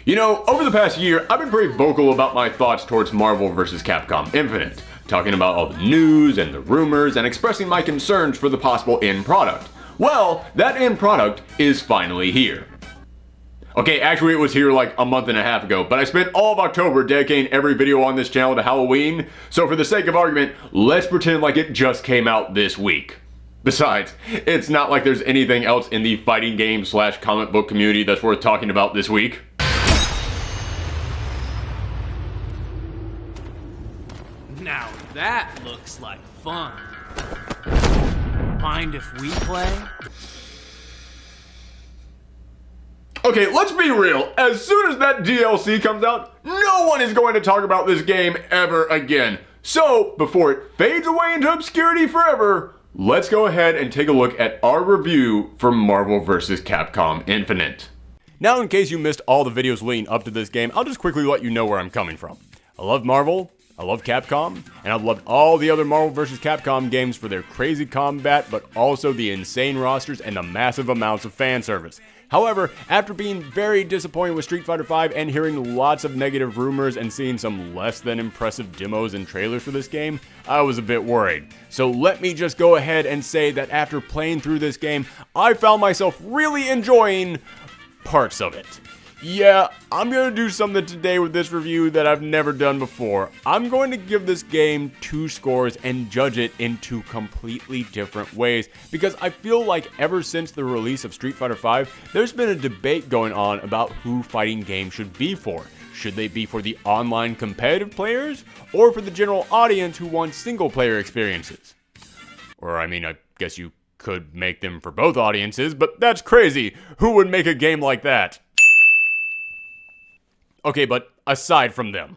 You know, over the past year, I've been pretty vocal about my thoughts towards Marvel vs. Capcom Infinite, talking about all the news and the rumors and expressing my concerns for the possible end product. Well, that end product is finally here. Okay, actually it was here like a month and a half ago, but I spent all of October dedicating every video on this channel to Halloween, so for the sake of argument, let's pretend like it just came out this week. Besides, it's not like there's anything else in the fighting game / comic book community that's worth talking about this week. Now that looks like fun. Mind if we play? Okay, let's be real. As soon as that DLC comes out, no one is going to talk about this game ever again. So, before it fades away into obscurity forever, let's go ahead and take a look at our review for Marvel vs. Capcom Infinite. Now, in case you missed all the videos leading up to this game, I'll just quickly let you know where I'm coming from. I love Marvel, I love Capcom, and I've loved all the other Marvel vs. Capcom games for their crazy combat, but also the insane rosters and the massive amounts of fan service. However, after being very disappointed with Street Fighter V and hearing lots of negative rumors and seeing some less than impressive demos and trailers for this game, I was a bit worried. So let me just go ahead and say that after playing through this game, I found myself really enjoying parts of it. Yeah, I'm going to do something today with this review that I've never done before. I'm going to give this game 2 scores and judge it in 2 completely different ways, because I feel like ever since the release of Street Fighter V, there's been a debate going on about who fighting games should be for. Should they be for the online competitive players, or for the general audience who wants single player experiences? Or I mean, I guess you could make them for both audiences, but that's crazy. Who would make a game like that? Okay, but aside from them.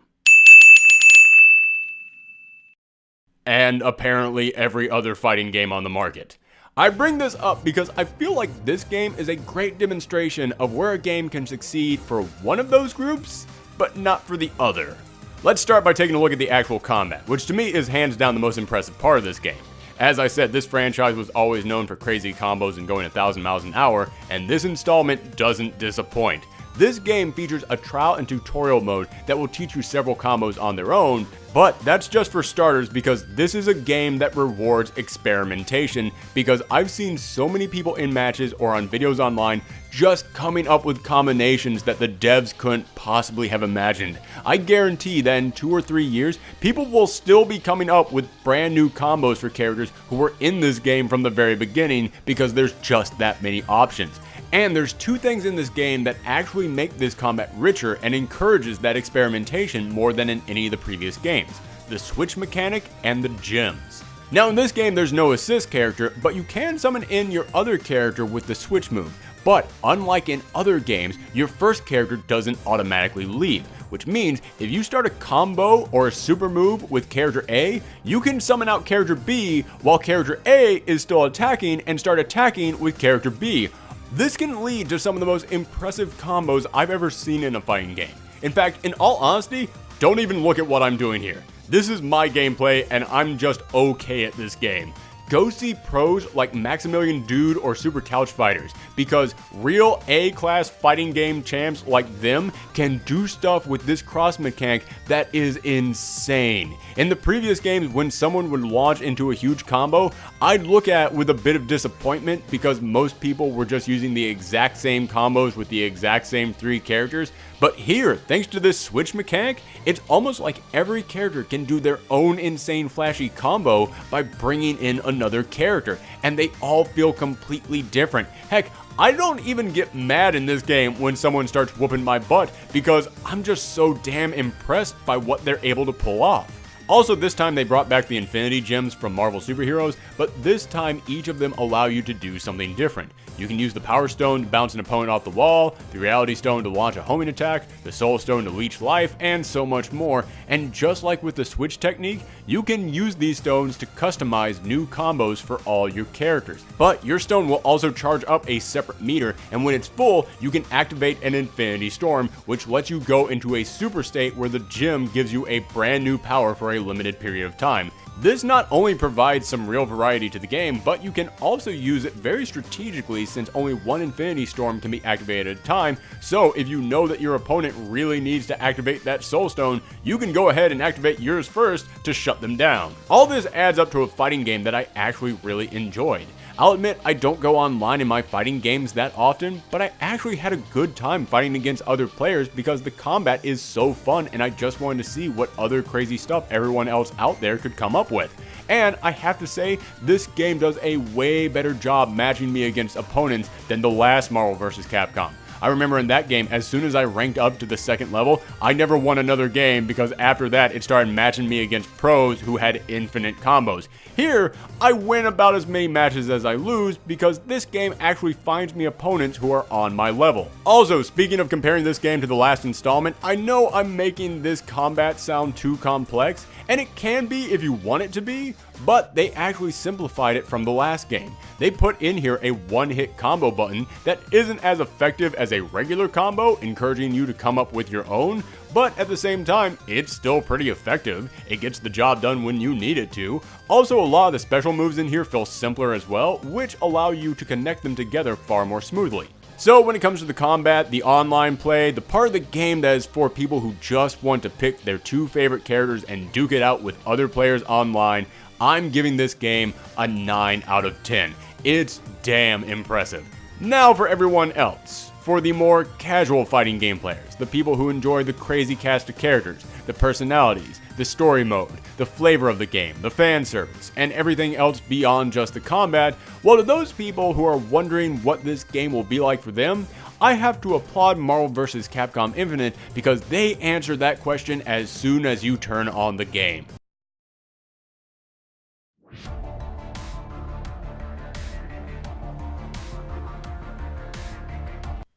And apparently every other fighting game on the market. I bring this up because I feel like this game is a great demonstration of where a game can succeed for one of those groups, but not for the other. Let's start by taking a look at the actual combat, which to me is hands down the most impressive part of this game. As I said, this franchise was always known for crazy combos and going 1,000 miles an hour, and this installment doesn't disappoint. This game features a trial and tutorial mode that will teach you several combos on their own, but that's just for starters because this is a game that rewards experimentation, because I've seen so many people in matches or on videos online just coming up with combinations that the devs couldn't possibly have imagined. I guarantee that in 2 or 3 years, people will still be coming up with brand new combos for characters who were in this game from the very beginning, because there's just that many options. And there's 2 things in this game that actually make this combat richer and encourages that experimentation more than in any of the previous games: the switch mechanic and the gems. Now in this game there's no assist character, but you can summon in your other character with the switch move. But unlike in other games, your first character doesn't automatically leave, which means if you start a combo or a super move with character A, you can summon out character B while character A is still attacking and start attacking with character B. This can lead to some of the most impressive combos I've ever seen in a fighting game. In fact, in all honesty, don't even look at what I'm doing here. This is my gameplay and I'm just okay at this game. Go see pros like Maximilian Dude or Super Couch Fighters, because real A-class fighting game champs like them can do stuff with this cross mechanic that is insane. In the previous games, when someone would launch into a huge combo, I'd look at it with a bit of disappointment because most people were just using the exact same combos with the exact same 3 characters. But here, thanks to this switch mechanic, it's almost like every character can do their own insane flashy combo by bringing in another character, and they all feel completely different. Heck, I don't even get mad in this game when someone starts whooping my butt, because I'm just so damn impressed by what they're able to pull off. Also, this time they brought back the Infinity Gems from Marvel superheroes, but this time each of them allow you to do something different. You can use the Power Stone to bounce an opponent off the wall, the Reality Stone to launch a homing attack, the Soul Stone to leech life, and so much more. And just like with the switch technique, you can use these stones to customize new combos for all your characters. But your stone will also charge up a separate meter, and when it's full, you can activate an Infinity Storm, which lets you go into a super state where the gem gives you a brand new power for a a limited period of time. This not only provides some real variety to the game, but you can also use it very strategically since only one Infinity Storm can be activated at a time, so if you know that your opponent really needs to activate that Soul Stone, you can go ahead and activate yours first to shut them down. All this adds up to a fighting game that I actually really enjoyed. I'll admit I don't go online in my fighting games that often, but I actually had a good time fighting against other players because the combat is so fun and I just wanted to see what other crazy stuff everyone else out there could come up with. And I have to say, this game does a way better job matching me against opponents than the last Marvel vs. Capcom. I remember in that game, as soon as I ranked up to the second level, I never won another game because after that it started matching me against pros who had infinite combos. Here, I win about as many matches as I lose because this game actually finds me opponents who are on my level. Also, speaking of comparing this game to the last installment, I know I'm making this combat sound too complex, and it can be if you want it to be, but they actually simplified it from the last game. They put in here a one-hit combo button that isn't as effective as a regular combo, encouraging you to come up with your own, but at the same time, it's still pretty effective. It gets the job done when you need it to. Also, a lot of the special moves in here feel simpler as well, which allow you to connect them together far more smoothly. So when it comes to the combat, the online play, the part of the game that is for people who just want to pick their two favorite characters and duke it out with other players online, I'm giving this game a 9 out of 10. It's damn impressive. Now for everyone else. For the more casual fighting game players, the people who enjoy the crazy cast of characters, the personalities, the story mode, the flavor of the game, the fan service, and everything else beyond just the combat, well, to those people who are wondering what this game will be like for them, I have to applaud Marvel vs. Capcom Infinite because they answered that question as soon as you turn on the game.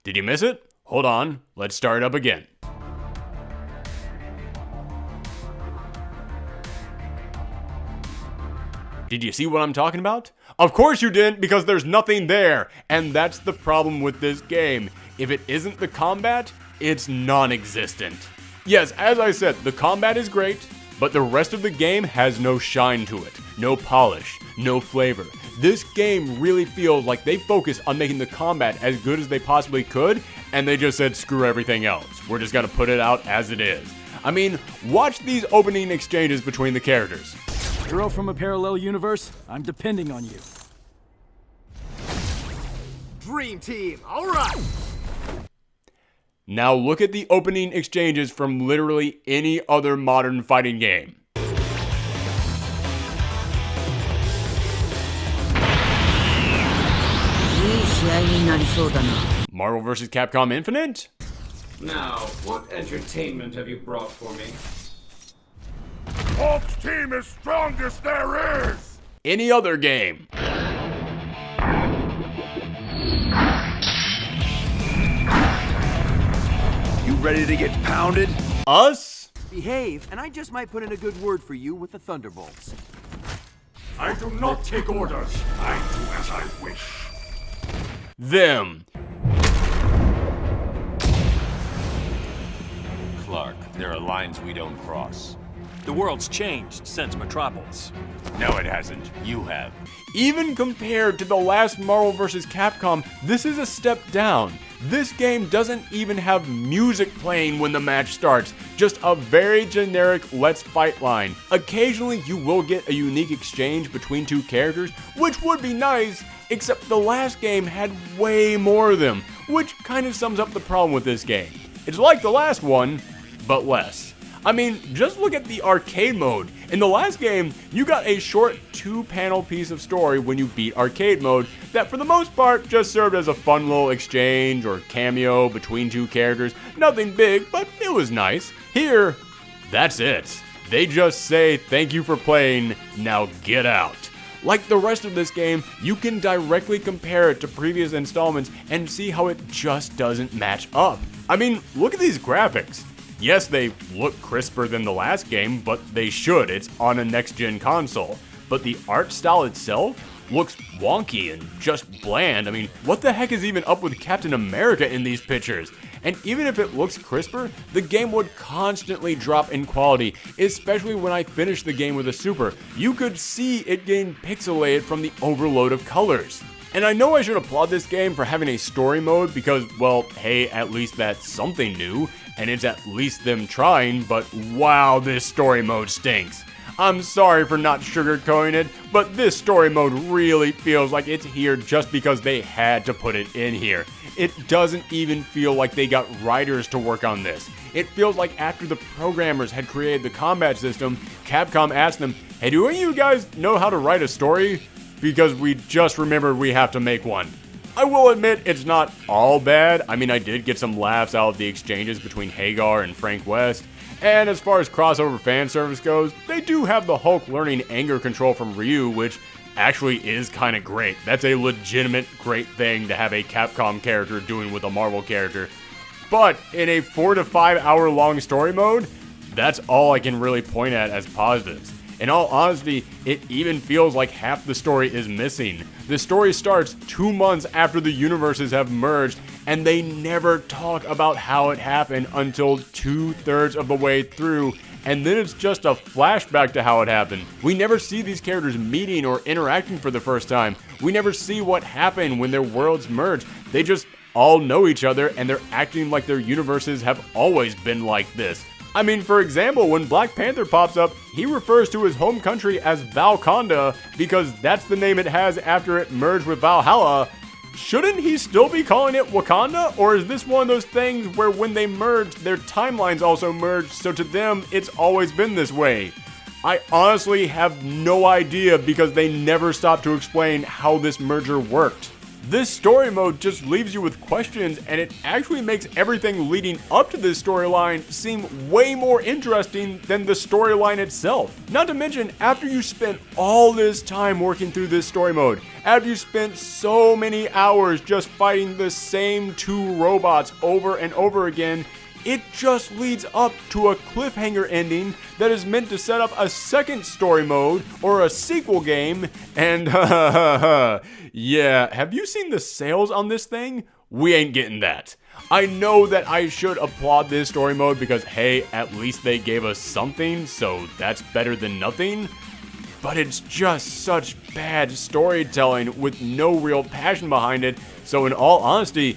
Did you miss it? Hold on, let's start up again. Did you see what I'm talking about? Of course you didn't, because there's nothing there, and that's the problem with this game. If it isn't the combat, it's non-existent. Yes, as I said, the combat is great, but the rest of the game has no shine to it, no polish, no flavor. This game really feels like they focused on making the combat as good as they possibly could, and they just said screw everything else. We're just gonna put it out as it is. I mean, watch these opening exchanges between the characters. Hero from a parallel universe, I'm depending on you. Dream team, alright! Now look at the opening exchanges from literally any other modern fighting game. Marvel vs. Capcom Infinite? Now, what entertainment have you brought for me? Hulk's team is strongest there is! Any other game? You ready to get pounded? Us? Behave, and I just might put in a good word for you with the Thunderbolts. I do not take orders. I do as I wish. Them. Clark, there are lines we don't cross. The world's changed since Metropolis. No, it hasn't. You have. Even compared to the last Marvel vs. Capcom, this is a step down. This game doesn't even have music playing when the match starts, just a very generic let's fight line. Occasionally you will get a unique exchange between two characters, which would be nice, except the last game had way more of them, which kind of sums up the problem with this game. It's like the last one, but less. I mean, just look at the arcade mode. In the last game, you got a short 2-panel piece of story when you beat arcade mode that for the most part just served as a fun little exchange or cameo between two characters. Nothing big, but it was nice. Here, that's it. They just say thank you for playing, now get out. Like the rest of this game, you can directly compare it to previous installments and see how it just doesn't match up. I mean, look at these graphics. Yes, they look crisper than the last game, but they should. It's on a next-gen console. But the art style itself looks wonky and just bland. I mean, what the heck is even up with Captain America in these pictures? and even if it looks crisper, the game would constantly drop in quality, especially when I finished the game with a Super. You could see it getting pixelated from the overload of colors. And I know I should applaud this game for having a story mode because, well, hey, at least that's something new, and it's at least them trying, but wow, this story mode stinks. I'm sorry for not sugarcoating it, but this story mode really feels like it's here just because they had to put it in here. It doesn't even feel like they got writers to work on this. It feels like after the programmers had created the combat system, Capcom asked them, hey, do any of you guys know how to write a story? Because we just remembered we have to make one. I will admit it's not all bad. I mean, I did get some laughs out of the exchanges between Hagar and Frank West. And as far as crossover fan service goes, they do have the Hulk learning anger control from Ryu, which actually is kind of great. That's a legitimate great thing to have a Capcom character doing with a Marvel character. But in a 4 to 5 hour long story mode, that's all I can really point at as positives. In all honesty, it even feels like half the story is missing. The story starts 2 months after the universes have merged, and they never talk about how it happened until 2/3 of the way through, and then it's just a flashback to how it happened. We never see these characters meeting or interacting for the first time. We never see what happened when their worlds merge. They just all know each other, and they're acting like their universes have always been like this. I mean, for example, when Black Panther pops up, he refers to his home country as Valkanda because that's the name it has after it merged with Valhalla. Shouldn't he still be calling it Wakanda? Or is this one of those things where when they merged, their timelines also merged, so to them, it's always been this way? I honestly have no idea because they never stopped to explain how this merger worked. This story mode just leaves you with questions, and it actually makes everything leading up to this storyline seem way more interesting than the storyline itself. Not to mention, after you spent all this time working through this story mode, after you spent so many hours just fighting the same 2 robots over and over again, it just leads up to a cliffhanger ending that is meant to set up a second story mode or a sequel game, and yeah, have you seen the sales on this thing? We ain't getting that. I know that I should applaud this story mode because hey, at least they gave us something, so that's better than nothing. But it's just such bad storytelling with no real passion behind it, so in all honesty,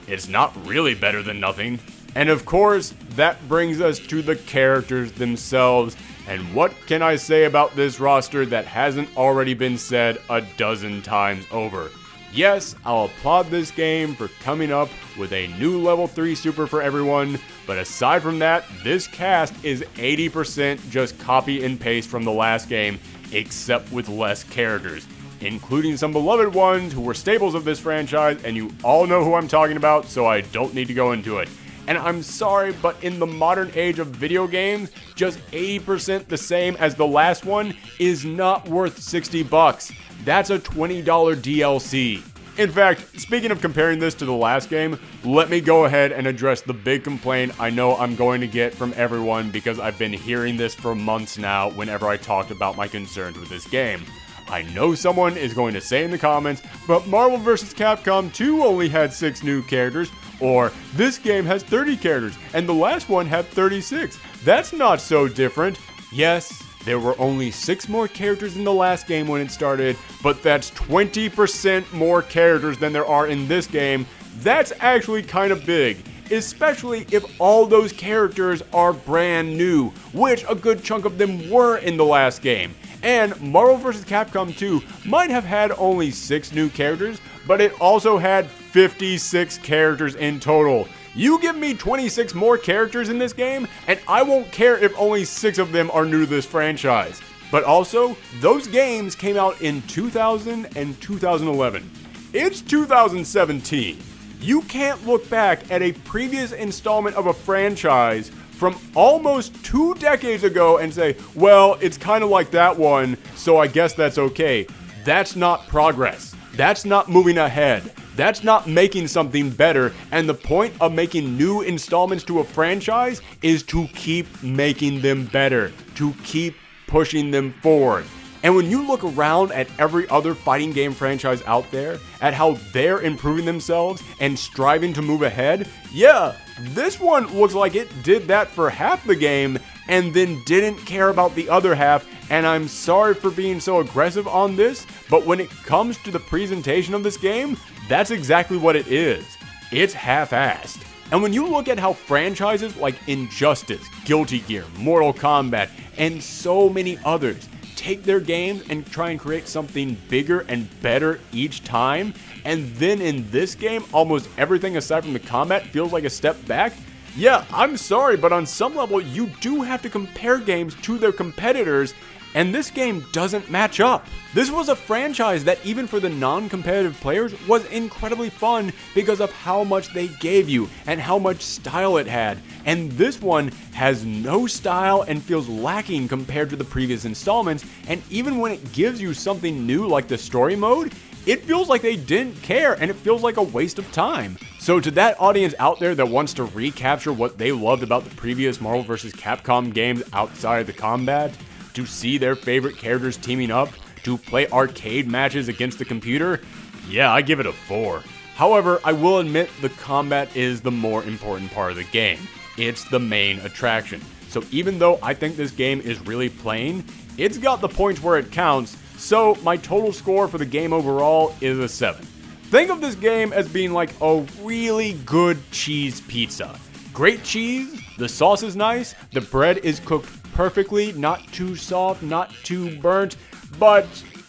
it's not really better than nothing. And of course, that brings us to the characters themselves. And what can I say about this roster that hasn't already been said a dozen times over? Yes, I'll applaud this game for coming up with a new level 3 super for everyone, but aside from that, this cast is 80% just copy and paste from the last game, except with less characters, including some beloved ones who were staples of this franchise, and you all know who I'm talking about, so I don't need to go into it. And I'm sorry, but in the modern age of video games, just 80% the same as the last one is not worth $60. That's a $20 DLC. In fact, speaking of comparing this to the last game, let me go ahead and address the big complaint I know I'm going to get from everyone because I've been hearing this for months now whenever I talked about my concerns with this game. I know someone is going to say in the comments, but Marvel vs. Capcom 2 only had 6 new characters, or this game has 30 characters, and the last one had 36. That's not so different. Yes, there were only 6 more characters in the last game when it started, but that's 20% more characters than there are in this game. That's actually kind of big, especially if all those characters are brand new, which a good chunk of them were in the last game. And Marvel vs. Capcom 2 might have had only 6 new characters, but it also had 56 characters in total. You give me 26 more characters in this game, and I won't care if only 6 of them are new to this franchise. But also, those games came out in 2000 and 2011. It's 2017. You can't look back at a previous installment of a franchise from almost 2 decades ago and say, well, it's kind of like that one, so I guess that's okay. That's not progress. That's not moving ahead. That's not making something better, and the point of making new installments to a franchise is to keep making them better, to keep pushing them forward. And when you look around at every other fighting game franchise out there, at how they're improving themselves and striving to move ahead, yeah, This one looks like it did that for half the game and then didn't care about the other half, and I'm sorry for being so aggressive on this, but when it comes to the presentation of this game, that's exactly what it is. It's half-assed. And when you look at how franchises like Injustice, Guilty Gear, Mortal Kombat, and so many others take their games and try and create something bigger and better each time, and then in this game, almost everything aside from the combat feels like a step back, yeah, I'm sorry, but on some level, you do have to compare games to their competitors, and this game doesn't match up. This was a franchise that even for the non-competitive players was incredibly fun because of how much they gave you and how much style it had. And this one has no style and feels lacking compared to the previous installments, and even when it gives you something new like the story mode, it feels like they didn't care and it feels like a waste of time. So to that audience out there that wants to recapture what they loved about the previous Marvel vs. Capcom games outside the combat, to see their favorite characters teaming up, to play arcade matches against the computer, yeah, I give it a 4. However, I will admit the combat is the more important part of the game. It's the main attraction. So even though I think this game is really plain, it's got the points where it counts, so my total score for the game overall is a 7. Think of this game as being like a really good cheese pizza. Great cheese, the sauce is nice, the bread is cooked perfectly, not too soft, not too burnt, but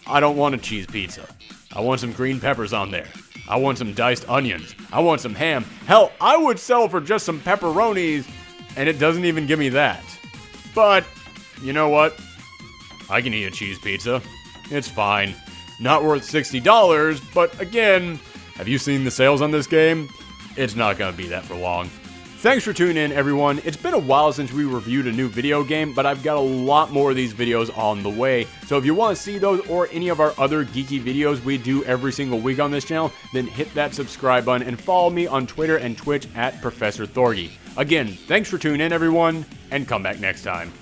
I don't want a cheese pizza. I want some green peppers on there. I want some diced onions. I want some ham. Hell, I would settle for just some pepperonis, and it doesn't even give me that. But, you know what? I can eat a cheese pizza. It's fine. Not worth $60, but again, have you seen the sales on this game? It's not gonna be that for long. Thanks for tuning in, everyone. It's been a while since we reviewed a new video game, but I've got a lot more of these videos on the way. So if you want to see those or any of our other geeky videos we do every single week on this channel, then hit that subscribe button and follow me on Twitter and Twitch at Professor Thorgi. Again, thanks for tuning in, everyone, and come back next time.